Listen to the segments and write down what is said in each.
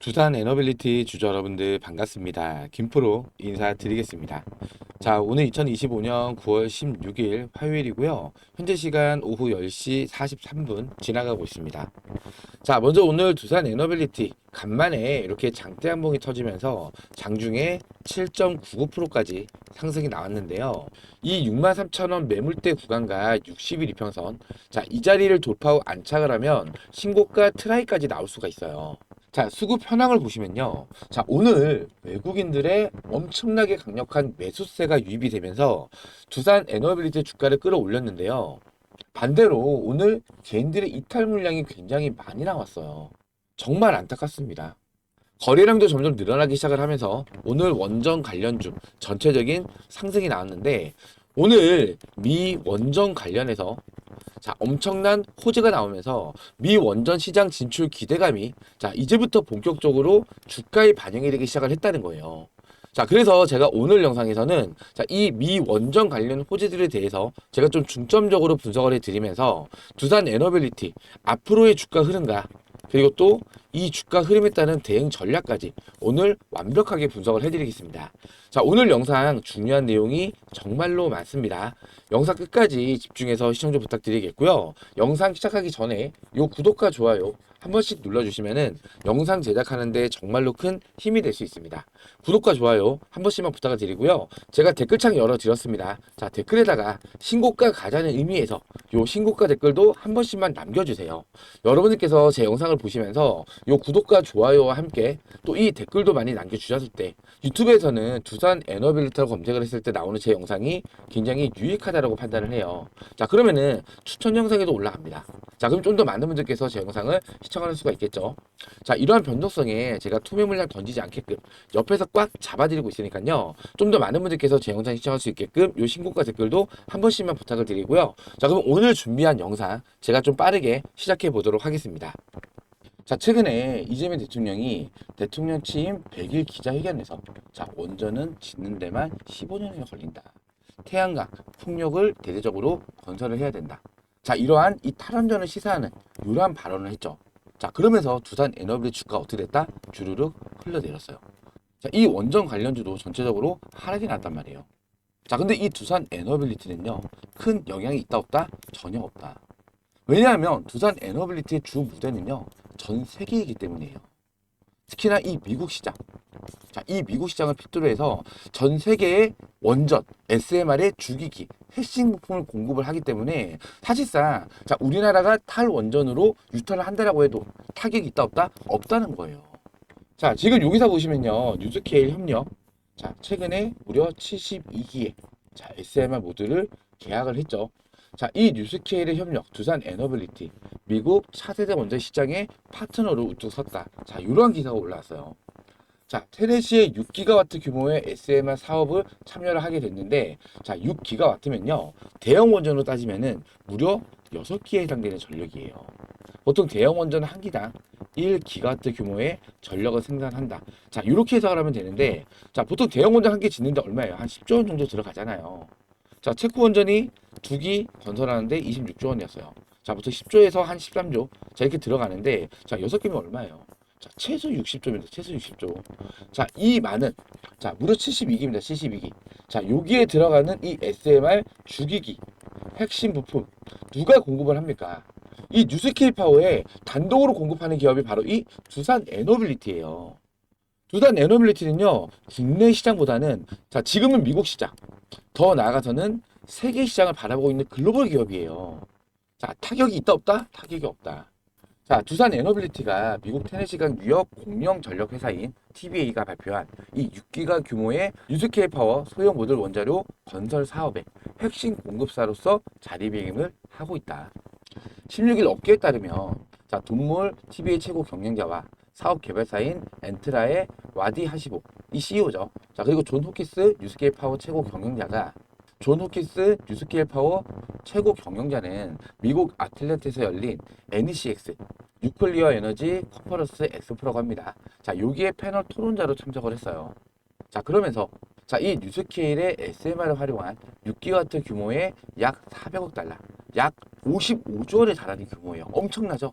두산 에너빌리티 주주 여러분들 반갑습니다. 김프로 인사드리겠습니다. 자, 오늘 2025년 9월 16일 화요일이고요. 현재 시간 오후 10시 43분 지나가고 있습니다. 자, 먼저 오늘 두산 에너빌리티 간만에 이렇게 장대 한봉이 터지면서 장중에 7.99%까지 상승이 나왔는데요. 이 63,000원 매물대 구간과 60일 이평선, 자, 이 자리를 돌파 후 안착을 하면 신고가 트라이까지 나올 수가 있어요. 자, 수급 현황을 보시면요. 자, 오늘 외국인들의 엄청나게 강력한 매수세가 유입이 되면서 두산 에너빌리티 주가를 끌어올렸는데요. 반대로 오늘 개인들의 이탈 물량이 굉장히 많이 나왔어요. 정말 안타깝습니다. 거래량도 점점 늘어나기 시작을 하면서 오늘 원전 관련주 전체적인 상승이 나왔는데 오늘 미 원전 관련해서 자, 엄청난 호재가 나오면서 미 원전 시장 진출 기대감이 자, 이제부터 본격적으로 주가에 반영이 되기 시작을 했다는 거예요. 자, 그래서 제가 오늘 영상에서는 자, 이 미 원전 관련 호재들에 대해서 제가 좀 중점적으로 분석을 해드리면서 두산 에너빌리티 앞으로의 주가 흐름과 그리고 또 이 주가 흐름에 따른 대응 전략까지 오늘 완벽하게 분석을 해드리겠습니다. 자, 오늘 영상 중요한 내용이 정말로 많습니다. 영상 끝까지 집중해서 시청 좀 부탁드리겠고요. 영상 시작하기 전에 요 구독과 좋아요 한 번씩 눌러주시면은 영상 제작하는데 정말로 큰 힘이 될 수 있습니다. 구독과 좋아요 한 번씩만 부탁을 드리고요. 제가 댓글창 열어드렸습니다. 자, 댓글에다가 신고가 가자는 의미에서 요 신고가 댓글도 한 번씩만 남겨주세요. 여러분들께서 제 영상을 보시면서 요 구독과 좋아요와 함께 또 이 댓글도 많이 남겨주셨을 때 유튜브에서는 두산 에너빌리티라고 검색을 했을 때 나오는 제 영상이 굉장히 유익하다라고 판단을 해요. 자, 그러면은 추천 영상에도 올라갑니다. 자, 그럼 좀 더 많은 분들께서 제 영상을 시청할 수가 있겠죠. 자, 이러한 변동성에 제가 투매 물량 던지지 않게끔 옆에서 꽉 잡아드리고 있으니까요. 좀 더 많은 분들께서 제 영상 시청할 수 있게끔 요 신고가 댓글도 한 번씩만 부탁을 드리고요. 자, 그럼 오늘 준비한 영상 제가 좀 빠르게 시작해 보도록 하겠습니다. 자, 최근에 이재명 대통령이 대통령 취임 100일 기자회견에서 자, 원전은 짓는 데만 15년이 걸린다. 태양광, 풍력을 대대적으로 건설을 해야 된다. 자, 이러한 이 탈원전을 시사하는 이러한 발언을 했죠. 자, 그러면서 두산 에너빌리티 주가가 어떻게 됐다? 주르륵 흘러내렸어요. 자, 이 원전 관련주도 전체적으로 하락이 났단 말이에요. 자, 근데 이 두산 에너빌리티는요, 큰 영향이 있다 없다? 전혀 없다. 왜냐하면 두산 에너빌리티의 주 무대는요, 전 세계이기 때문이에요. 특히나 이 미국 시장. 자, 이 미국 시장을 필두로 해서 전 세계의 원전, SMR의 주기기, 핵심 부품을 공급을 하기 때문에 사실상 자, 우리나라가 탈원전으로 유턴을 한다라고 해도 타격이 있다 없다? 없다는 거예요. 자, 지금 여기서 보시면요. 뉴스케일 협력. 자, 최근에 무려 72기의 자, SMR 모듈을 계약을 했죠. 자, 이 뉴스케일의 협력, 두산 에너빌리티, 미국 차세대 원전 시장의 파트너로 우뚝 섰다. 자, 이러한 기사가 올라왔어요. 자, 테네시의 6기가와트 규모의 SMR 사업을 참여를 하게 됐는데, 자, 6기가와트면요, 대형 원전으로 따지면은 무려 6기에 해당되는 전력이에요. 보통 대형 원전은 한 기당 1기가와트 규모의 전력을 생산한다. 자, 이렇게 해석을 하면 되는데, 자, 보통 대형 원전 한 개 짓는데 얼마예요? 한 10조 원 정도 들어가잖아요. 자, 체코 원전이 2기 건설하는데 26조 원이었어요. 자, 보통 10조에서 한 13조. 자, 이렇게 들어가는데, 자, 6개면 얼마예요? 자, 최소 60조입니다. 최소 60조. 자, 이 많은, 자, 무려 72기입니다. 72기. 자, 여기에 들어가는 이 SMR 주기기, 핵심 부품, 누가 공급을 합니까? 이 뉴스케일 파워에 단독으로 공급하는 기업이 바로 이 두산 에너빌리티예요. 두산 에너빌리티는요, 국내 시장보다는, 자, 지금은 미국 시장, 더 나아가서는 세계 시장을 바라보고 있는 글로벌 기업이에요. 자, 타격이 있다 없다? 타격이 없다. 자, 두산 에너빌리티가 미국 테네시강 유역 공영 전력 회사인 TBA가 발표한 이 6기가 규모의 뉴스케일 파워 소형 모듈 원자료 건설 사업의 핵심 공급사로서 자리매김을 하고 있다. 16일 업계에 따르면 자, 돈몰 TBA 최고 경영자와 사업 개발사인 엔트라의 와디 하시보 이 CEO죠. 자, 그리고 존 호키스 뉴스케일 파워 최고 경영자가 존 호키스 뉴스케일 파워 최고 경영자는 미국 아틀랜타에서 열린 NECX 뉴클리어 에너지 컨퍼런스 엑스프로라고 합니다. 자, 여기에 패널 토론자로 참석을 했어요. 자, 그러면서 자, 이 뉴스케일의 SMR을 활용한 6기가와트 규모의 약 400억 달러, 약 55조 원에 달하는 규모예요. 엄청나죠?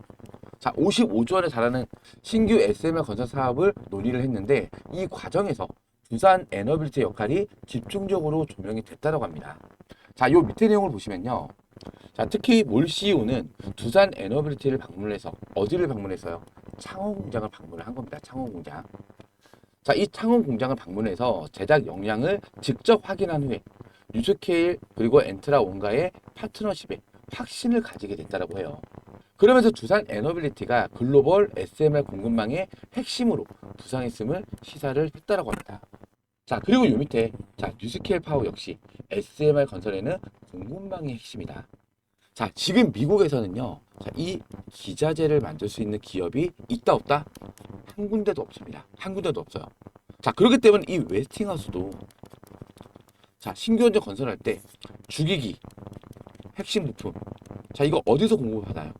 자, 55조 원에 달하는 신규 SMR 건설 사업을 논의를 했는데 이 과정에서 두산 에너빌리티의 역할이 집중적으로 조명이 됐다고 합니다. 자, 요 밑에 내용을 보시면요. 자, 특히 몰 CEO는 두산 에너빌리티를 방문해서 어디를 방문했어요? 창원 공장을 방문을 한 겁니다. 창원 공장. 자, 이 창원 공장을 방문해서 제작 역량을 직접 확인한 후에 뉴스케일 그리고 엔트라 온가의 파트너십에 확신을 가지게 됐다고 해요. 그러면서 두산 에너빌리티가 글로벌 SMR 공급망의 핵심으로 부상했음을 시사를 했다고 합니다. 자, 그리고 요 밑에 자, 뉴스케일 파워 역시 SMR 건설에는 공급망이 핵심이다. 자, 지금 미국에서는요. 자, 이 기자재를 만들 수 있는 기업이 있다 없다? 한 군데도 없습니다. 한 군데도 없어요. 자, 그렇기 때문에 이 웨스팅하우스도 자, 신규 원전 건설할 때 주기기, 핵심 부품. 자, 이거 어디서 공급을 받아요?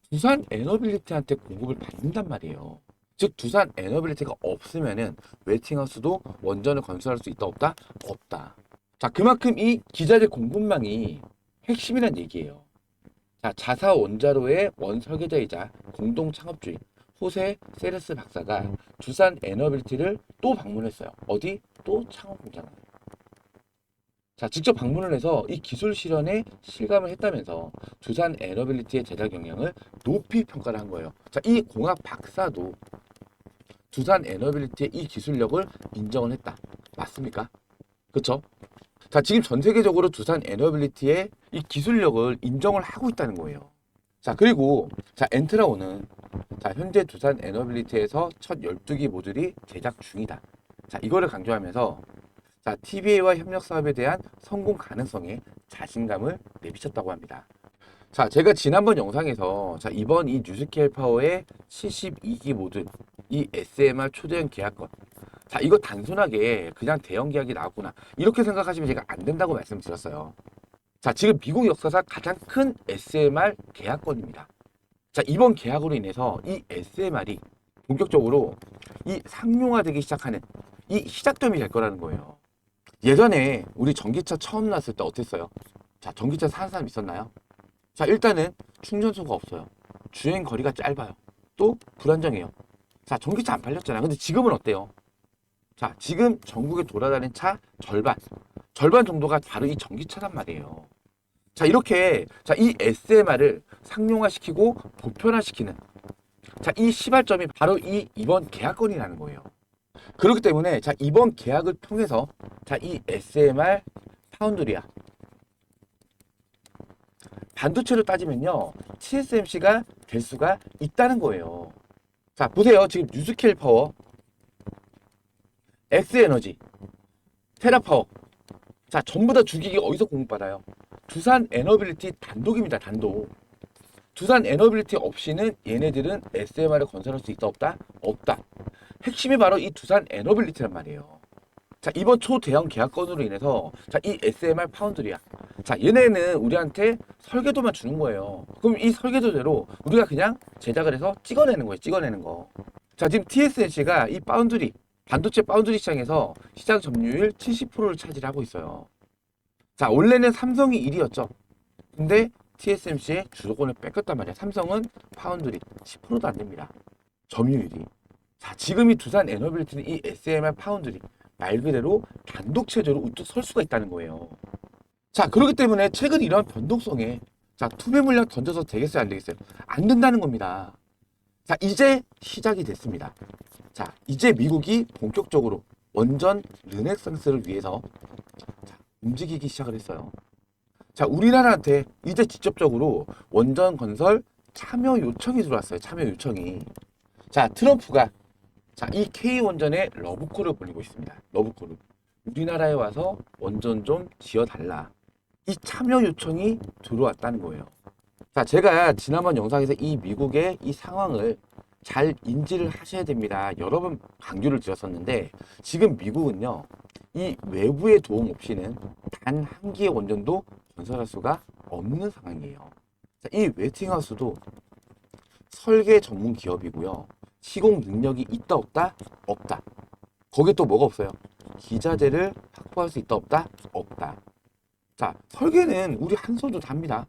두산 에너빌리티한테 공급을 받는단 말이에요. 즉 두산 에너빌리티가 없으면은 웨스팅하우스도 원전을 건설할 수 있다 없다? 없다. 자, 그만큼 이 기자재 공급망이 핵심이란 얘기예요. 자, 자사 원자로의 원설계자이자 공동 창업주인 호세 세레스 박사가 두산 에너빌리티를 또 방문했어요. 어디? 또 창원 공장을. 자, 직접 방문을 해서 이 기술 실현에 실감을 했다면서 두산 에너빌리티의 제작 역량을 높이 평가를 한 거예요. 자, 이 공학 박사도 두산 에너빌리티의 이 기술력을 인정을 했다. 맞습니까? 그쵸? 자, 지금 전 세계적으로 두산 에너빌리티의 이 기술력을 인정을 하고 있다는 거예요. 자, 그리고 자, 엔트라온은 자, 현재 두산 에너빌리티에서 첫 12기 모듈이 제작 중이다. 자, 이거를 강조하면서 자, TBA와 협력 사업에 대한 성공 가능성에 자신감을 내비쳤다고 합니다. 자, 제가 지난번 영상에서 자, 이번 이 뉴스케일 파워의 72기 모듈 이 SMR 초대형 계약권 자, 이거 단순하게 그냥 대형 계약이 나왔구나 이렇게 생각하시면 제가 안 된다고 말씀드렸어요. 자, 지금 미국 역사상 가장 큰 SMR 계약권입니다. 자, 이번 계약으로 인해서 이 SMR이 본격적으로 이 상용화되기 시작하는 이 시작점이 될 거라는 거예요. 예전에 우리 전기차 처음 나왔을 때 어땠어요? 자, 전기차 사는 사람 있었나요? 자, 일단은 충전소가 없어요. 주행 거리가 짧아요. 또 불안정해요. 자, 전기차 안 팔렸잖아요. 근데 지금은 어때요? 자, 지금 전국에 돌아다니는 차 절반 정도가 바로 이 전기차란 말이에요. 자, 이렇게 자, 이 SMR을 상용화시키고 보편화시키는 자, 이 시발점이 바로 이번 계약건이라는 거예요. 그렇기 때문에 자, 이번 계약을 통해서 자, 이 SMR 파운드리아 반도체로 따지면요. TSMC가 될 수가 있다는 거예요. 자, 보세요. 지금 뉴스케일 파워, 엑스에너지, 테라파워. 자, 전부 다 주기기 어디서 공급받아요? 두산 에너빌리티 단독입니다. 단독. 두산 에너빌리티 없이는 얘네들은 SMR을 건설할 수 있다 없다? 없다. 핵심이 바로 이 두산 에너빌리티란 말이에요. 자, 이번 초대형 계약건으로 인해서 자, 이 SMR 파운드리아 자, 얘네는 우리한테 설계도만 주는 거예요. 그럼 이 설계도대로 우리가 그냥 제작을 해서 찍어내는 거예요. 찍어내는 거. 자, 지금 TSMC가 이 파운드리 반도체 파운드리 시장에서 시장 점유율 70%를 차지하고 있어요. 자, 원래는 삼성이 1위였죠. 근데 TSMC의 주도권을 뺏겼단 말이야. 삼성은 파운드리 10%도 안 됩니다. 점유율이. 자, 지금 이 두산 에너빌리티는 이 SMR 파운드리 말 그대로 단독 체제로 우뚝 설 수가 있다는 거예요. 자, 그렇기 때문에 최근 이러한 변동성에 자, 투매 물량 던져서 되겠어요, 안 되겠어요? 안 된다는 겁니다. 자, 이제 시작이 됐습니다. 자, 이제 미국이 본격적으로 원전 르네상스를 위해서 자, 움직이기 시작을 했어요. 자, 우리나라한테 이제 직접적으로 원전 건설 참여 요청이 들어왔어요. 참여 요청이. 자, 트럼프가 자, 이 K원전에 러브콜을 보내고 있습니다. 러브콜을. 우리나라에 와서 원전 좀 지어달라. 이 참여 요청이 들어왔다는 거예요. 자, 제가 지난번 영상에서 이 미국의 이 상황을 잘 인지를 하셔야 됩니다. 여러 번 강조를 드렸었는데 지금 미국은요. 이 외부의 도움 없이는 단 한 기의 원전도 건설할 수가 없는 상황이에요. 자, 이 웨스팅하우스도 설계 전문 기업이고요. 시공 능력이 있다 없다? 없다. 거기에 또 뭐가 없어요? 기자재를 확보할 수 있다 없다? 없다. 자, 설계는 우리 한소도 답니다.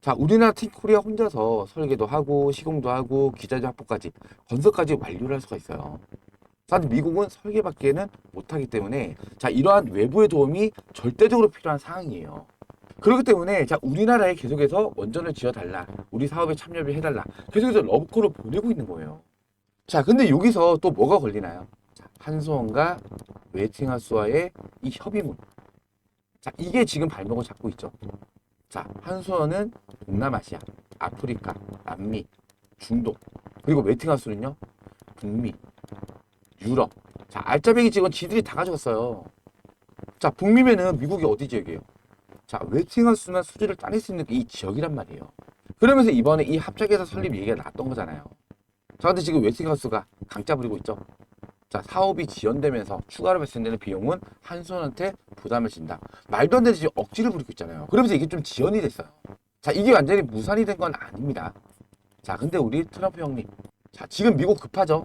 자, 우리나라 팀코리아 혼자서 설계도 하고 시공도 하고 기자재 확보까지 건설까지 완료를 할 수가 있어요. 사실 미국은 설계밖에는 못하기 때문에 자, 이러한 외부의 도움이 절대적으로 필요한 상황이에요. 그렇기 때문에 자, 우리나라에 계속해서 원전을 지어달라, 우리 사업에 참여를 해달라, 계속해서 러브콜을 보내고 있는 거예요. 자, 근데 여기서 또 뭐가 걸리나요? 자, 한수원과 웨스팅하우스와의 이 협의문. 자, 이게 지금 발목을 잡고 있죠. 자, 한수원은 동남아시아, 아프리카, 남미, 중동, 그리고 웨스팅하우스는요, 북미, 유럽. 자, 알짜배기 직원 지들이 다 가져갔어요. 자, 북미면은 미국이 어디 지역이에요? 자, 웨스팅하우스만 수주를 따낼 수 있는 이 지역이란 말이에요. 그러면서 이번에 이 합작회사 설립 얘기가 나왔던 거잖아요. 자, 근데 지금 웨스팅하우스가 강짜 부리고 있죠. 자, 사업이 지연되면서 추가로 발생되는 비용은 한수원한테 부담을 진다. 말도 안 되는 지금 억지를 부리고 있잖아요. 그러면서 이게 좀 지연이 됐어요. 자, 이게 완전히 무산이 된 건 아닙니다. 자, 근데 우리 트럼프 형님. 자, 지금 미국 급하죠?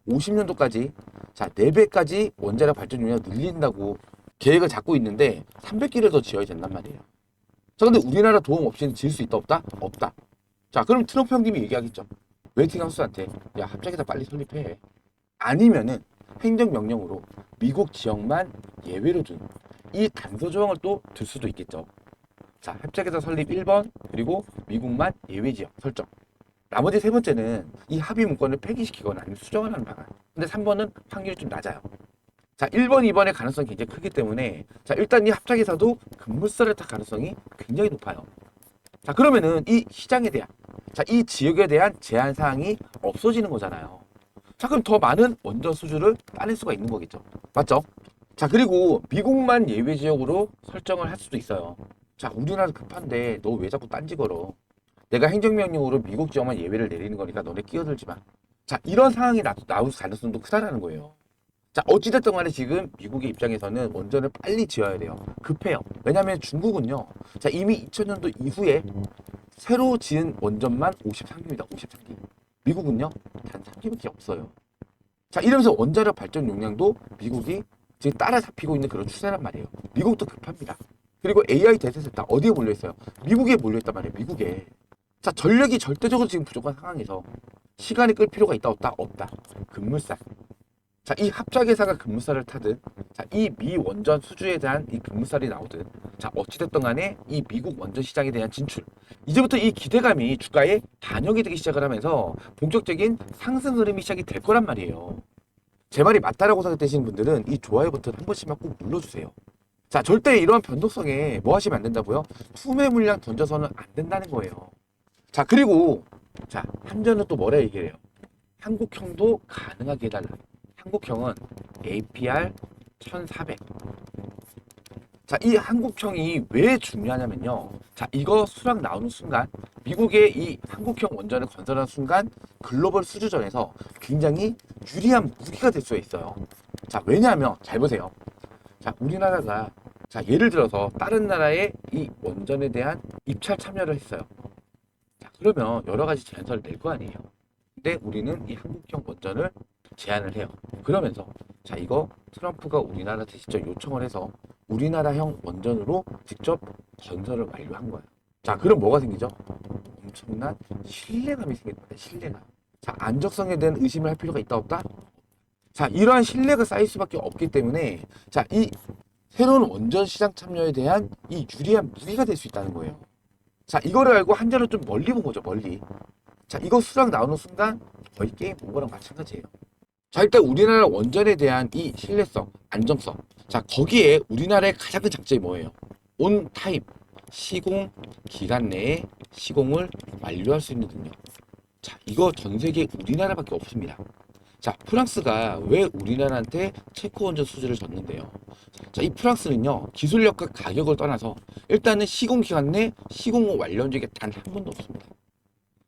2050년도까지 자, 4배까지 원자력 발전 용량을 늘린다고 계획을 잡고 있는데 300기를 더 지어야 된단 말이에요. 자, 근데 우리나라 도움 없이는 지을 수 있다 없다? 없다. 자, 그럼 트럼프 형님이 얘기하겠죠. 웨스팅하우스한테 야, 합작에다 빨리 설립해. 아니면은 행정명령으로 미국 지역만 예외로 둔 이 단서 조항을 또 둘 수도 있겠죠. 자, 협작에서 설립 1번, 그리고 미국만 예외 지역 설정. 나머지 세 번째는 이 합의 문건을 폐기시키거나 아니면 수정을 하는 방안. 근데 3번은 확률이 좀 낮아요. 자, 1번, 2번의 가능성이 굉장히 크기 때문에 자, 일단 이 합작에서도 급물살을 탈 가능성이 굉장히 높아요. 자, 그러면은 이 시장에 대한 자, 이 지역에 대한 제한 사항이 없어지는 거잖아요. 자, 그럼 더 많은 원전 수주를 따낼 수가 있는 거겠죠. 맞죠? 자, 그리고 미국만 예외 지역으로 설정을 할 수도 있어요. 자, 우리나라 급한데 너 왜 자꾸 딴지 걸어? 내가 행정명령으로 미국 지역만 예외를 내리는 거니까 너네 끼어들지 마. 자, 이런 상황이 나올 가능성도 크다라는 거예요. 자, 어찌됐든 간에 지금 미국의 입장에서는 원전을 빨리 지어야 돼요. 급해요. 왜냐하면 중국은요. 자, 이미 2000년도 이후에 새로 지은 원전만 53기입니다. 53기. 미국은요. 단 3기밖에 없어요. 자, 이러면서 원자력 발전 용량도 미국이 지금 따라잡히고 있는 그런 추세란 말이에요. 미국도 급합니다. 그리고 AI 대세셋 어디에 몰려있어요? 미국에 몰려있단 말이에요. 미국에. 자, 전력이 절대적으로 지금 부족한 상황에서 시간이 끌 필요가 있다 없다? 없다. 급물살. 자, 이 합작회사가 급물살을 타든 자, 이 미 원전 수주에 대한 이 급물살이 나오든 자, 어찌됐든 간에 이 미국 원전 시장에 대한 진출, 이제부터 이 기대감이 주가에 반영이 되기 시작을 하면서 본격적인 상승 흐름이 시작이 될 거란 말이에요. 제 말이 맞다라고 생각되시는 분들은 이 좋아요 버튼 한 번씩만 꼭 눌러주세요. 자, 절대 이러한 변동성에 뭐 하시면 안 된다고요? 투매 물량 던져서는 안 된다는 거예요. 자, 그리고 자, 한전은 또 뭐라 얘기해요? 한국형도 가능하게 해달라. 한국형은 APR 1400. 자, 이 한국형이 왜 중요하냐면요. 자, 이거 수락 나오는 순간, 미국의 이 한국형 원전을 건설하는 순간, 글로벌 수주전에서 굉장히 유리한 무기가 될 수 있어요. 자, 왜냐하면, 잘 보세요. 자, 우리나라가, 자, 예를 들어서 다른 나라의 이 원전에 대한 입찰 참여를 했어요. 자, 그러면 여러 가지 제안서를 낼 거 아니에요. 근데 우리는 이 한국형 원전을 제안을 해요. 그러면서 자, 이거 트럼프가 우리나라한테 직접 요청을 해서 우리나라형 원전으로 직접 건설을 완료한 거예요. 자, 그럼 뭐가 생기죠? 엄청난 신뢰감이 생깁니다. 신뢰감. 자, 안정성에 대한 의심을 할 필요가 있다 없다? 자, 이러한 신뢰가 쌓일 수밖에 없기 때문에 자, 이 새로운 원전 시장 참여에 대한 이 유리한 무기가 될 수 있다는 거예요. 자, 이거를 알고 한전을 좀 멀리 본 거죠, 멀리. 자, 이거 수락 나오는 순간 거의 게임 본 거랑 마찬가지예요. 자, 일단 우리나라 원전에 대한 이 신뢰성, 안정성. 자, 거기에 우리나라의 가장 큰 장점이 뭐예요? 온 타임, 시공 기간 내에 시공을 완료할 수 있는 능력. 자, 이거 전 세계 우리나라밖에 없습니다. 자, 프랑스가 왜 우리나라한테 체코 원전 수주를 줬는데요? 자, 이 프랑스는요, 기술력과 가격을 떠나서 일단은 시공 기간 내 시공을 완료한 적이 단 한 번도 없습니다.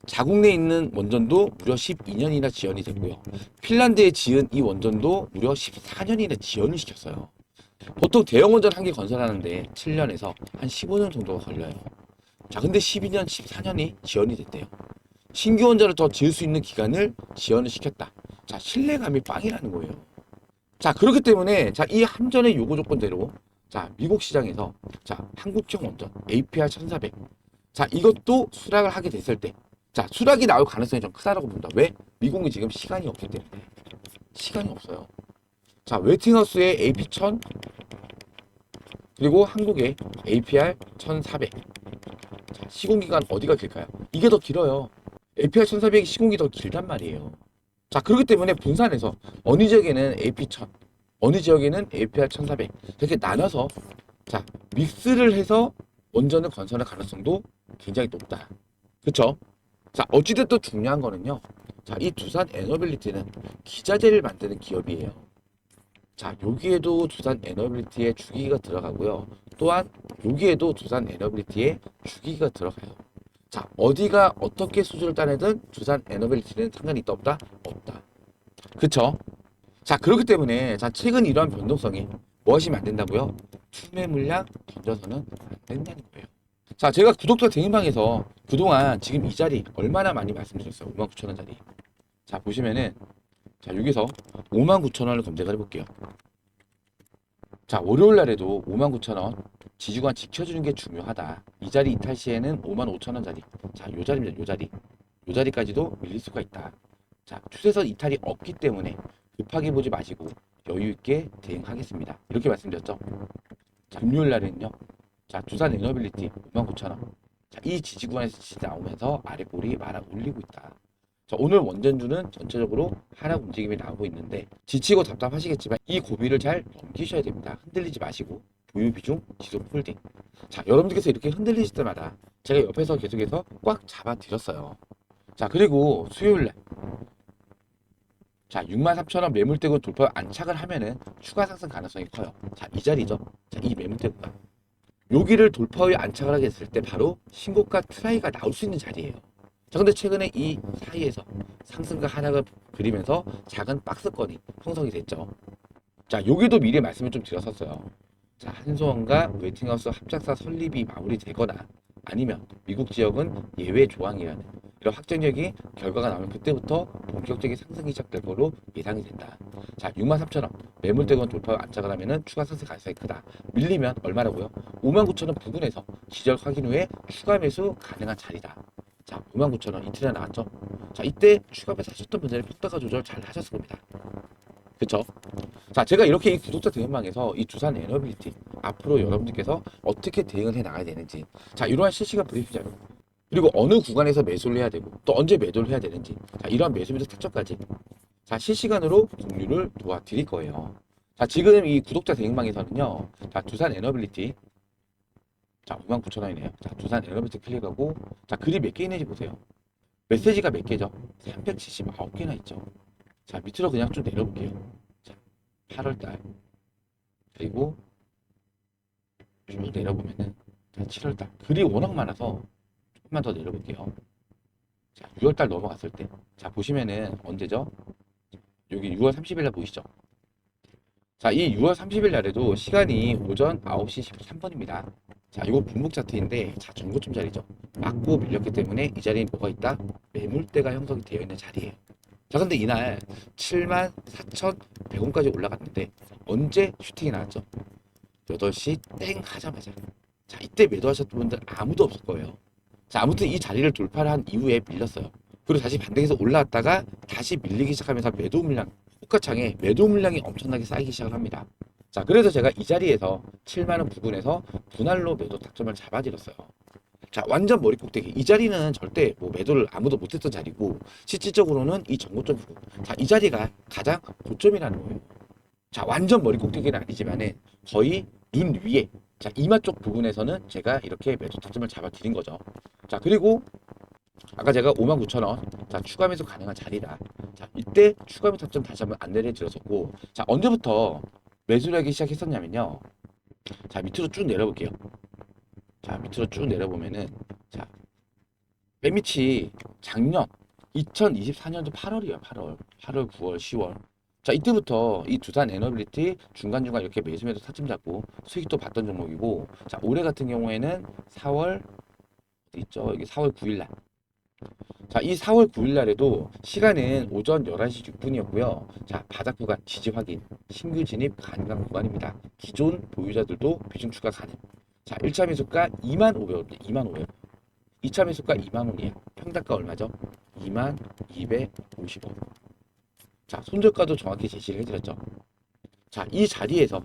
자국 내에 있는 원전도 무려 12년이나 지연이 됐고요. 핀란드에 지은 이 원전도 무려 14년이나 지연을 시켰어요. 보통 대형 원전 한 개 건설하는데 7년에서 한 15년 정도가 걸려요. 자, 근데 12년, 14년이 지연이 됐대요. 신규 원전을 더 지을 수 있는 기간을 지연을 시켰다. 자, 신뢰감이 빵이라는 거예요. 자, 그렇기 때문에 자, 이 한전의 요구 조건대로 자, 미국 시장에서 자, 한국형 원전 APR 1400 자, 이것도 수락을 하게 됐을 때, 자, 수락이 나올 가능성이 좀 크다라고 봅니다. 왜? 미국이 지금 시간이 없기 때문에. 시간이 없어요. 자, 웨이팅하우스의 AP1000, 그리고 한국의 APR 1400. 자, 시공기간 어디가 길까요? 이게 더 길어요. APR 1400이 시공이 더 길단 말이에요. 자, 그렇기 때문에 분산해서 어느 지역에는 AP1000, 어느 지역에는 APR 1400 이렇게 나눠서 자, 믹스를 해서 원전을 건설할 가능성도 굉장히 높다. 그쵸? 자, 어찌됐든 중요한 거는요. 자, 이 두산 에너빌리티는 기자재를 만드는 기업이에요. 자, 여기에도 두산 에너빌리티의 주기가 들어가고요. 또한 여기에도 두산 에너빌리티의 주기가 들어가요. 자, 어디가 어떻게 수주를 따내든 두산 에너빌리티는 상관이 있다 없다? 없다. 그쵸? 자, 그렇기 때문에 자, 최근 이러한 변동성이 무엇이면 안 된다고요? 투매 물량 던져서는 안 된다는 거예요. 자, 제가 구독자 대인방에서 그동안 지금 이 자리 얼마나 많이 말씀드렸어요. 59,000원짜리. 자, 보시면은 자, 여기서 59,000원을 검색을 해볼게요. 자, 월요일 날에도 59,000원 지주간 지켜주는 게 중요하다. 이 자리 이탈 시에는 55,000원짜리. 자, 요 자리입니다. 요 자리. 요 자리까지도 밀릴 수가 있다. 자, 추세선 이탈이 없기 때문에 급하게 보지 마시고 여유 있게 대응하겠습니다. 이렇게 말씀드렸죠. 자, 금요일 날에는요. 자, 두산 에너빌리티 59,000원. 자, 이 지지 구간에서 지지 나오면서 아래 볼이 말아 올리고 있다. 자, 오늘 원전주는 전체적으로 하락 움직임이 나오고 있는데 지치고 답답하시겠지만 이 고비를 잘 넘기셔야 됩니다. 흔들리지 마시고 보유 비중 지속 홀딩. 자, 여러분들께서 이렇게 흔들리실 때마다 제가 옆에서 계속해서 꽉 잡아 드렸어요. 자, 그리고 수요일 날 자, 63,000원 매물대고 돌파 안착을 하면은 추가 상승 가능성이 커요. 자, 이 자리죠. 자, 이 매물대고가 여기를 돌파 후에 안착을 하게 됐을 때 바로 신고가 트라이가 나올 수 있는 자리예요. 자, 근데 최근에 이 사이에서 상승과 하락을 그리면서 작은 박스권이 형성이 됐죠. 자, 여기도 미리 말씀을 좀 드렸었어요. 자, 한소원과 웨이팅하우스 합작사 설립이 마무리되거나 아니면 미국 지역은 예외 조항이라는 이런 확정적인 결과가 나오면 그때부터 본격적인 상승이 시작될 거로 예상이 된다. 자, 63,000원 매물대건 돌파 안착을 하면은 추가 상승 가능성이 크다. 밀리면 얼마라고요? 59,000원 부근에서 지절 확인 후에 추가 매수 가능한 자리다. 자, 59,000원 이틀에 나왔죠? 자, 이때 추가 매수 하셨던 분들은 평가가 조절 잘 하셨을 겁니다. 그쵸? 자, 제가 이렇게 이 구독자 대응방에서 이 두산 에너빌리티 앞으로 여러분들께서 어떻게 대응을 해 나가야 되는지 자, 이러한 실시간 브리핑 자료 그리고 어느 구간에서 매수를 해야 되고 또 언제 매도를 해야 되는지 자, 이러한 매수 매도 특징까지 자, 실시간으로 공유를 도와드릴 거예요. 자, 지금 이 구독자 대응방에서는요. 자, 두산 에너빌리티 자, 59,000원이네요. 자, 두산 에너빌리티 클릭하고 자, 글이 몇 개 있는지 보세요. 메시지가 몇 개죠? 379개나 있죠. 자, 밑으로 그냥 좀 내려볼게요. 자, 8월달 그리고 쭉 내려보면은 자, 7월달 글이 워낙 많아서 조금만 더 내려볼게요. 자, 6월달 넘어갔을 때 자, 보시면은 언제죠? 여기 6월 30일 날 보이시죠? 자, 이 6월 30일 날에도 시간이 오전 9시 13분입니다. 자, 이거 분목 차트인데 자, 전고점 자리죠. 맞고 밀렸기 때문에 이 자리에 뭐가 있다? 매물대가 형성이 되어 있는 자리예요. 자, 근데 이날 74,100원까지 올라갔는데 언제 슈팅이 나왔죠? 8시 땡 하자마자. 자, 이때 매도하셨던 분들 아무도 없을 거예요. 자, 아무튼 이 자리를 돌파를 한 이후에 밀렸어요. 그리고 다시 반등해서 올라왔다가 다시 밀리기 시작하면서 매도 물량, 호가창에 매도 물량이 엄청나게 쌓이기 시작을 합니다. 자, 그래서 제가 이 자리에서 7만원 부근에서 분할로 매도 타점을 잡아드렸어요. 자, 완전 머리 꼭대기. 이 자리는 절대 뭐 매도를 아무도 못했던 자리고 실질적으로는 이 전고점 부분. 자, 이 자리가 가장 고점이라는 거예요. 자, 완전 머리 꼭대기는 아니지만은 거의 눈 위에 자, 이마 쪽 부분에서는 제가 이렇게 매도 타점을 잡아 드린 거죠. 자, 그리고 아까 제가 59,000원 자, 추가 매수 가능한 자리다. 자, 이때 추가 매수 타점 다시 한번 안내를 드렸었고 자, 언제부터 매수를 하기 시작했었냐면요. 자, 밑으로 쭉 내려볼게요. 자, 밑으로 쭉 내려보면은 자, 맨 밑이 작년 2024년도 8월이에요. 8월, 9월, 10월. 자, 이때부터 이 두산 에너빌리티 중간중간 이렇게 매수매도 타점 잡고 수익도 봤던 종목이고 자, 올해 같은 경우에는 4월 어디 있죠? 여기 4월 9일 날. 자, 이 4월 9일 날에도 시간은 오전 11시 6분이었고요. 자, 바닥 구간 지지 확인, 신규 진입 가능한 구간입니다. 기존 보유자들도 비중 추가 가능. 자, 1차 매수가 25,000원입니다. 25,000원. 2차 매수가 2만 원이에요. 평단가 얼마죠? 2만 250원. 자, 손절가도 정확히 제시를 해드렸죠. 자, 이 자리에서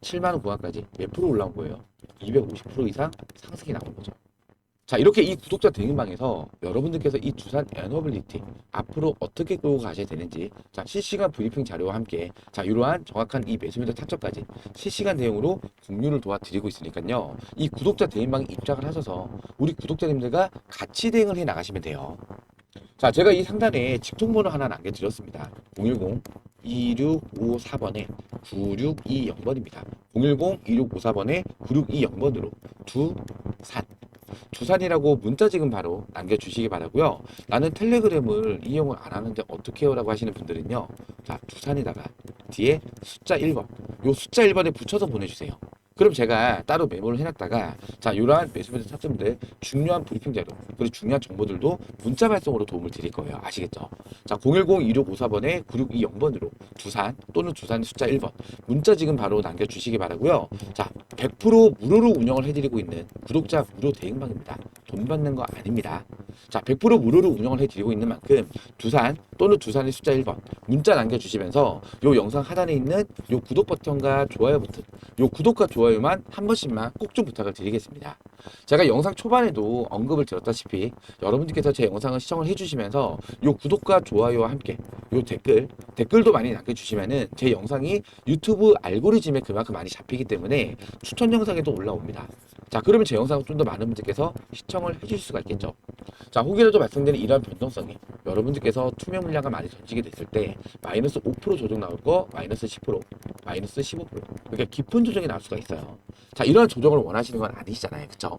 7만 원 구간까지 몇 프로 올라온 거예요? 250% 이상 상승이 나온 거죠. 자, 이렇게 이 구독자 대응방에서 여러분들께서 이 두산 에너빌리티 앞으로 어떻게 끌고 가셔야 되는지, 자, 실시간 브리핑 자료와 함께, 자, 이러한 정확한 이 매수매도 타점까지 실시간 대응으로 공유를 도와드리고 있으니까요. 이 구독자 대응방에 입장을 하셔서 우리 구독자님들과 같이 대응을 해 나가시면 돼요. 자, 제가 이 상단에 직통번호 하나 남겨드렸습니다. 010-2654번에 9620번입니다. 010-2654번에 9620번으로 두산이라고 문자 지금 바로 남겨주시기 바라고요. 나는 텔레그램을 이용을 안 하는데 어떻게 해요? 라고 하시는 분들은요. 자, 두산에다가 뒤에 숫자 1번, 요 숫자 1번에 붙여서 보내주세요. 그럼 제가 따로 메모를 해놨다가, 자, 이러한 매수매수 타점들 중요한 브리핑 자료 그리고 중요한 정보들도 문자 발송으로 도움을 드릴 거예요. 아시겠죠? 자, 010-2654번에 9620번으로 두산 또는 두산의 숫자 1번 문자 지금 바로 남겨주시기 바라고요. 자, 100% 무료로 운영을 해드리고 있는 구독자 무료 대응방입니다. 돈 받는 거 아닙니다. 자, 100% 무료로 운영을 해드리고 있는 만큼 두산 또는 두산의 숫자 1번 문자 남겨주시면서 요 영상 하단에 있는 요 구독 버튼과 좋아요 버튼, 요 구독과 좋아요만 한 번씩만 꼭 좀 부탁을 드리겠습니다. 제가 영상 초반에도 언급을 드렸다시피 여러분들께서 제 영상을 시청을 해주시면서 요 구독과 좋아요와 함께 요 댓글도 많이 남겨주시면은 제 영상이 유튜브 알고리즘에 그만큼 많이 잡히기 때문에 추천 영상에도 올라옵니다. 자, 그러면 제 영상을 좀 더 많은 분들께서 시청을 해주실 수가 있겠죠. 자, 혹이라도 말씀드린 이러한 변동성이 여러분들께서 투명 물량가 많이 던지게 됐을 때 마이너스 5% 조정 나올 거 마이너스 10%, 마이너스 15%, 그러니까 깊은 조정이 나올 수가 있어요. 자, 이러한 조정을 원하시는 건 아니시잖아요. 그쵸?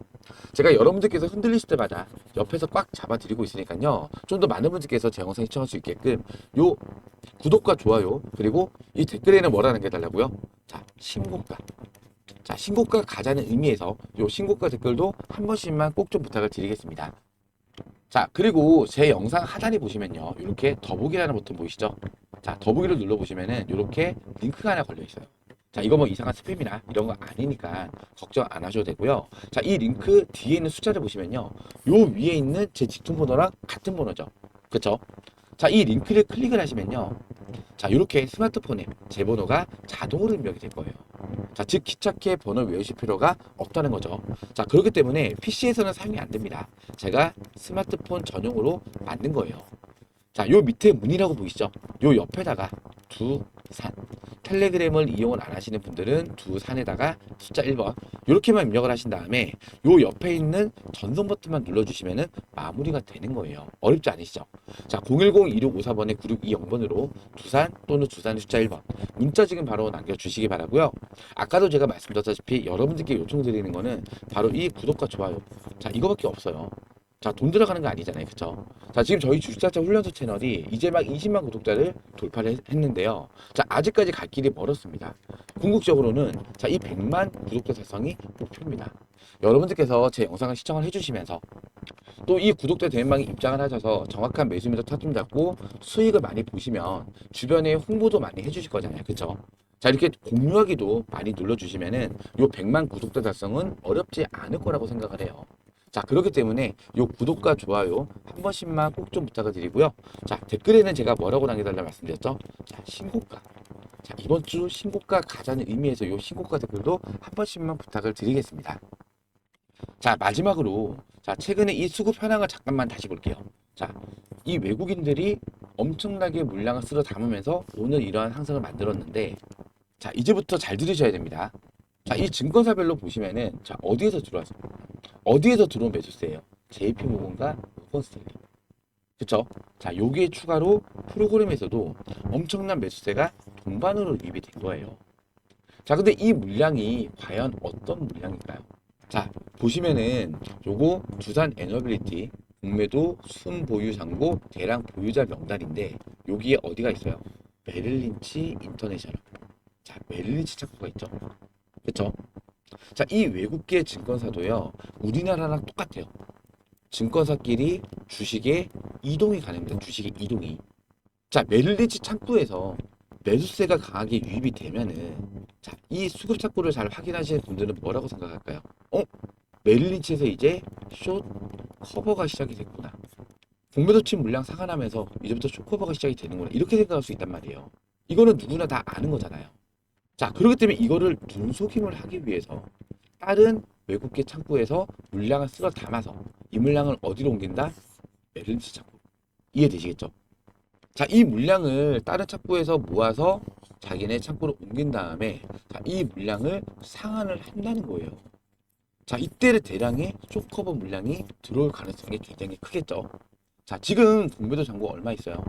제가 여러분들께서 흔들리실 때마다 옆에서 꽉 잡아드리고 있으니까요. 좀 더 많은 분들께서 제 영상 시청할 수 있게끔 요 구독과 좋아요 그리고 이 댓글에는 뭐라 남겨달라고요? 자, 신고가. 자, 신고가 가자는 의미에서 요 신고가 댓글도 한 번씩만 꼭 좀 부탁을 드리겠습니다. 자, 그리고 제 영상 하단에 보시면요. 이렇게 더보기라는 버튼 보이시죠? 자, 더보기를 눌러보시면은 이렇게 링크가 하나 걸려 있어요. 자, 이거 뭐 이상한 스팸이나 이런 거 아니니까 걱정 안 하셔도 되고요. 자, 이 링크 뒤에 있는 숫자를 보시면요. 요 위에 있는 제 직통 번호랑 같은 번호죠. 그쵸? 자, 이 링크를 클릭을 하시면요. 자, 이렇게 스마트폰에 제 번호가 자동으로 입력이 될 거예요. 자, 즉 기찻기에 번호 외우실 필요가 없다는 거죠. 자, 그렇기 때문에 PC에서는 사용이 안 됩니다. 제가 스마트폰 전용으로 만든 거예요. 자, 요 밑에 문이라고 보이시죠? 요 옆에다가 두산. 텔레그램을 이용을 안 하시는 분들은 두산에다가 숫자 1번 이렇게만 입력을 하신 다음에 요 옆에 있는 전송 버튼만 눌러주시면은 마무리가 되는 거예요. 어렵지 않으시죠? 자, 010-2654번에 9620번으로 두산 또는 두산의 숫자 1번 문자 지금 바로 남겨주시기 바라고요. 아까도 제가 말씀드렸다시피 여러분들께 요청드리는 거는 바로 이 구독과 좋아요. 자, 이거밖에 없어요. 자, 돈 들어가는 거 아니잖아요. 그쵸? 자, 지금 저희 주식자차 훈련소 채널이 이제 막 20만 구독자를 돌파를 했는데요. 자, 아직까지 갈 길이 멀었습니다. 궁극적으로는 자, 이 100만 구독자 달성이 목표입니다. 여러분들께서 제 영상을 시청을 해주시면서 또 이 구독자 대행방에 입장을 하셔서 정확한 매수매도 타점 잡고 수익을 많이 보시면 주변에 홍보도 많이 해주실 거잖아요. 그쵸? 자, 이렇게 공유하기도 많이 눌러주시면은 요 100만 구독자 달성은 어렵지 않을 거라고 생각을 해요. 자, 그렇기 때문에 요 구독과 좋아요 한 번씩만 꼭 좀 부탁을 드리고요. 자, 댓글에는 제가 뭐라고 남겨달라 말씀드렸죠? 자, 신고가. 자, 이번 주 신고가 가자는 의미에서 요 신고가 댓글도 한 번씩만 부탁을 드리겠습니다. 자, 마지막으로 자, 최근에 이 수급 현황을 잠깐만 다시 볼게요. 자, 이 외국인들이 엄청나게 물량을 쓸어 담으면서 오늘 이러한 상승을 만들었는데, 자, 이제부터 잘 들으셔야 됩니다. 자, 이 증권사별로 보시면은 자, 어디에서 들어온 매수세예요? JP모건과 모건스탠리. 그쵸? 자, 여기에 추가로 프로그램에서도 엄청난 매수세가 동반으로 유입이 된 거예요. 자, 근데 이 물량이 과연 어떤 물량일까요? 자, 보시면은 요거 두산 에너빌리티 공매도 순보유 잔고 대량 보유자 명단인데 여기에 어디가 있어요? 메릴린치 인터내셔널. 자, 메릴린치 창구가 있죠. 그쵸? 자, 이 외국계 증권사도요, 우리나라랑 똑같아요. 증권사끼리 주식의 이동이 가능합니다. 주식의 이동이. 자, 메릴린치 창구에서 매수세가 강하게 유입이 되면은, 자, 이 수급 창구를 잘 확인하시는 분들은 뭐라고 생각할까요? 메릴린치에서 이제 숏 커버가 시작이 됐구나. 공매도침 물량 상한하면서 이제부터 숏 커버가 시작이 되는구나. 이렇게 생각할 수 있단 말이에요. 이거는 누구나 다 아는 거잖아요. 자, 그렇기 때문에 이거를 눈속임을 하기 위해서 다른 외국계 창구에서 물량을 쓸어 담아서 이 물량을 어디로 옮긴다? 메릴린치 창구. 이해되시겠죠? 자, 이 물량을 다른 창구에서 모아서 자기네 창구로 옮긴 다음에 이 물량을 상환을 한다는 거예요. 자, 이때의 대량의 숏커버 물량이 들어올 가능성이 굉장히 크겠죠. 자, 지금 공매도 잔고 얼마 있어요?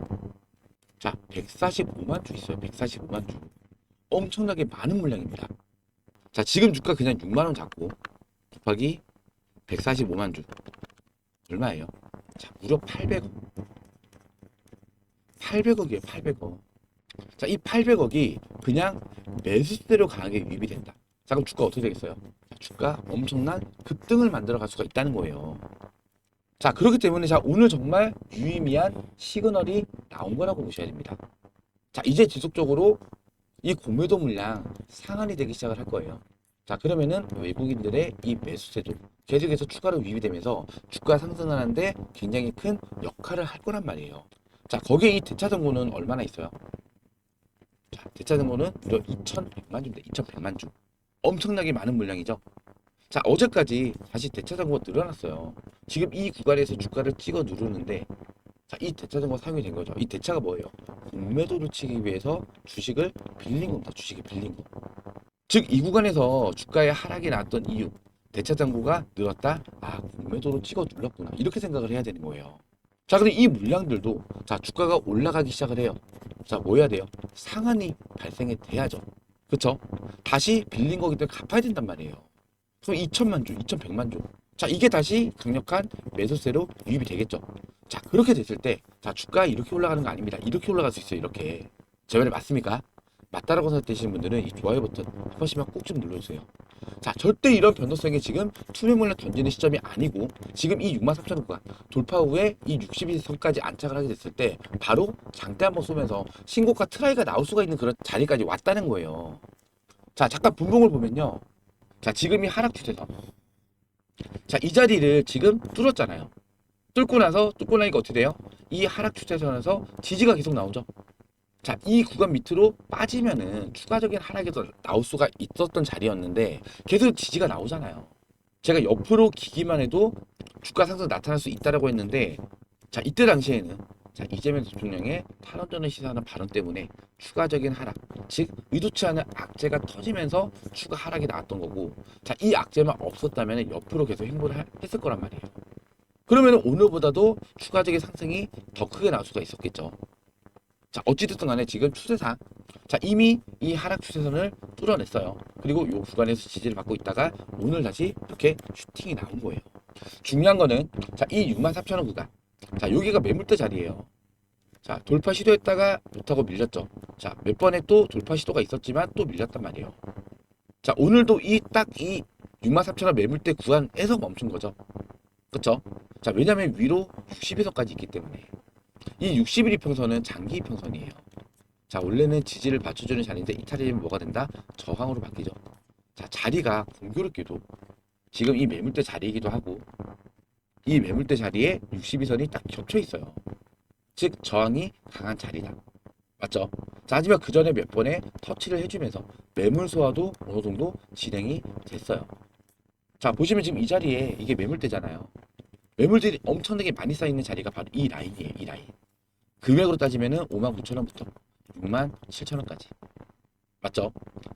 자, 145만 주 있어요. 145만 주. 엄청나게 많은 물량입니다. 자, 지금 주가 그냥 6만 원 잡고 곱하기 145만 주. 얼마예요? 자, 무려 800억. 800억이에요, 800억. 자, 이 800억이 그냥 매수세로 강하게 유입이 된다. 자, 그럼 주가 어떻게 되겠어요? 자, 주가 엄청난 급등을 만들어 갈 수가 있다는 거예요. 자, 그렇기 때문에 자, 오늘 정말 유의미한 시그널이 나온 거라고 보셔야 됩니다. 자, 이제 지속적으로 이 공매도 물량 상한이 되기 시작을 할 거예요. 자, 그러면은 외국인들의 이 매수세도 계속해서 추가로 유입이 되면서 주가 상승하는데 굉장히 큰 역할을 할 거란 말이에요. 자, 거기에 이 대차정고는 얼마나 있어요? 자, 대차정고는 무려 2,100만 주입니다. 2,100만 주. 엄청나게 많은 물량이죠. 자, 어제까지 다시 대차정고가 늘어났어요. 지금 이 구간에서 주가를 찍어 누르는데, 자, 이 대차정고 사용이 된 거죠. 이 대차가 뭐예요? 공매도를 치기 위해서 주식을 빌린 겁니다. 주식을 빌린 거. 즉, 이 구간에서 주가의 하락이 나왔던 이유, 대차정고가 늘었다? 아, 공매도로 찍어 눌렀구나. 이렇게 생각을 해야 되는 거예요. 자, 근데 이 물량들도 자, 주가가 올라가기 시작을 해요. 자, 뭐 해야 돼요? 상한이 발생이 돼야죠. 그쵸? 다시 빌린 거기 때문에 갚아야 된단 말이에요. 그럼 2천만 주, 2,100만 주. 자, 이게 다시 강력한 매수세로 유입이 되겠죠. 자, 그렇게 됐을 때, 자, 주가 이렇게 올라가는 거 아닙니다. 이렇게 올라갈 수 있어요, 이렇게. 제 말이 맞습니까? 맞다라고 생각되시는 분들은 이 좋아요 버튼 한 번씩만 꼭 좀 눌러주세요. 자, 절대 이런 변동성이 지금 투명물량 던지는 시점이 아니고 지금 이 63,000원 구간 돌파 후에 이 62선까지 안착을 하게 됐을 때 바로 장대 한번 쏘면서 신고가 트라이가 나올 수가 있는 그런 자리까지 왔다는 거예요. 자, 잠깐 분봉을 보면요. 자, 지금 이 하락 추세선. 자, 이 자리를 지금 뚫었잖아요. 뚫고 나니까 어떻게 돼요? 이 하락 추세선에서 지지가 계속 나오죠. 자, 이 구간 밑으로 빠지면은 추가적인 하락에서 나올 수가 있었던 자리였는데 계속 지지가 나오잖아요. 제가 옆으로 기기만 해도 주가 상승 나타날 수 있다라고 했는데, 자, 이때 당시에는 자, 이재명 대통령의 탈원전을 시사하는 발언 때문에 추가적인 하락, 즉 의도치 않은 악재가 터지면서 추가 하락이 나왔던 거고, 자, 이 악재만 없었다면 옆으로 계속 행보를 했을 거란 말이에요. 그러면 오늘보다도 추가적인 상승이 더 크게 나올 수가 있었겠죠. 자, 어찌됐든 간에 지금 추세상, 자, 이미 이 하락 추세선을 뚫어냈어요. 그리고 이 구간에서 지지를 받고 있다가 오늘 다시 이렇게 슈팅이 나온 거예요. 중요한 거는 자, 이 63,000원 구간, 자, 여기가 매물대 자리예요. 자, 돌파 시도했다가 못하고 밀렸죠. 자, 몇 번의 또 돌파 시도가 있었지만 또 밀렸단 말이에요. 자, 오늘도 이 63,000원 매물대 구간에서 멈춘 거죠. 그쵸? 자, 왜냐면 위로 60에서까지 있기 때문에. 이 60일 이평선은 장기 이평선이에요. 자, 원래는 지지를 받쳐주는 자리인데 이탈이면 뭐가 된다? 저항으로 바뀌죠. 자, 자리가 공교롭게도 지금 이 매물대 자리이기도 하고 이 매물대 자리에 62선이 딱 겹쳐 있어요. 즉 저항이 강한 자리다. 맞죠? 자, 하지만 그 전에 몇 번의 터치를 해주면서 매물 소화도 어느 정도 진행이 됐어요. 자, 보시면 지금 이 자리에 이게 매물대잖아요. 매물들이 엄청나게 많이 쌓여있는 자리가 바로 이 라인이에요. 이 라인. 금액으로 따지면은 59,000원부터 67,000원까지. 맞죠?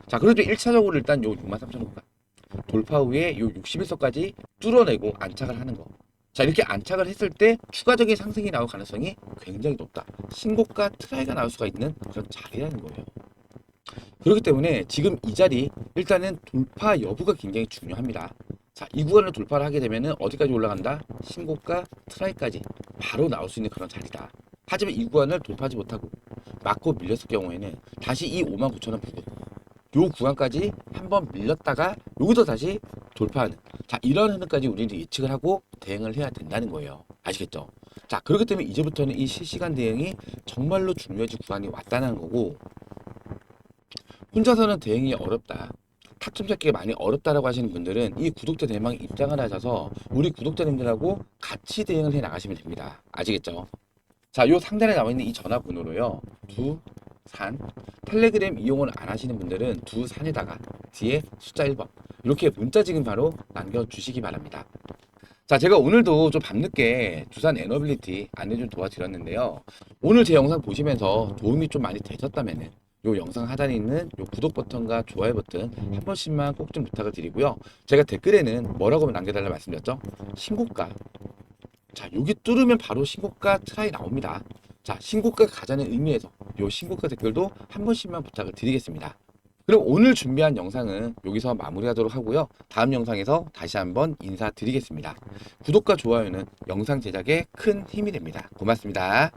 자, 그래도 1차적으로 일단 요 63,000원가 돌파 후에 요 61선까지 뚫어내고 안착을 하는 거. 자, 이렇게 안착을 했을 때 추가적인 상승이 나올 가능성이 굉장히 높다. 신고가 트라이가 나올 수가 있는 그런 자리라는 거예요. 그렇기 때문에 지금 이 자리 일단은 돌파 여부가 굉장히 중요합니다. 자, 이 구간을 돌파를 하게 되면은 어디까지 올라간다? 신고가 트라이까지 바로 나올 수 있는 그런 자리다. 하지만 이 구간을 돌파하지 못하고 맞고 밀렸을 경우에는 다시 이 59,000원 부근 요 구간까지 한번 밀렸다가 여기서 다시 돌파하는, 자, 이런 흐름까지 우리는 예측을 하고 대응을 해야 된다는 거예요. 아시겠죠? 자, 그렇기 때문에 이제부터는 이 실시간 대응이 정말로 중요해질 구간이 왔다는 거고, 혼자서는 대응이 어렵다. 타점 잡기가 많이 어렵다라고 하시는 분들은 이 구독자 대망 입장을 하셔서 우리 구독자님들하고 같이 대응을 해 나가시면 됩니다. 아시겠죠? 자, 요 상단에 나와 있는 이 전화번호로요. 두산 텔레그램 이용을 안 하시는 분들은 두산에다가 뒤에 숫자 1번 이렇게 문자 지금 바로 남겨주시기 바랍니다. 자, 제가 오늘도 좀 밤늦게 두산 에너빌리티 안내 좀 도와드렸는데요. 오늘 제 영상 보시면서 도움이 좀 많이 되셨다면은 요 영상 하단에 있는 요 구독 버튼과 좋아요 버튼 한 번씩만 꼭 좀 부탁을 드리고요. 제가 댓글에는 뭐라고 남겨달라 말씀드렸죠? 신고가. 자, 여기 뚫으면 바로 신고가 트라이 나옵니다. 자, 신고가 가자는 의미에서 요 신고가 댓글도 한 번씩만 부탁을 드리겠습니다. 그럼 오늘 준비한 영상은 여기서 마무리하도록 하고요. 다음 영상에서 다시 한번 인사드리겠습니다. 구독과 좋아요는 영상 제작에 큰 힘이 됩니다. 고맙습니다.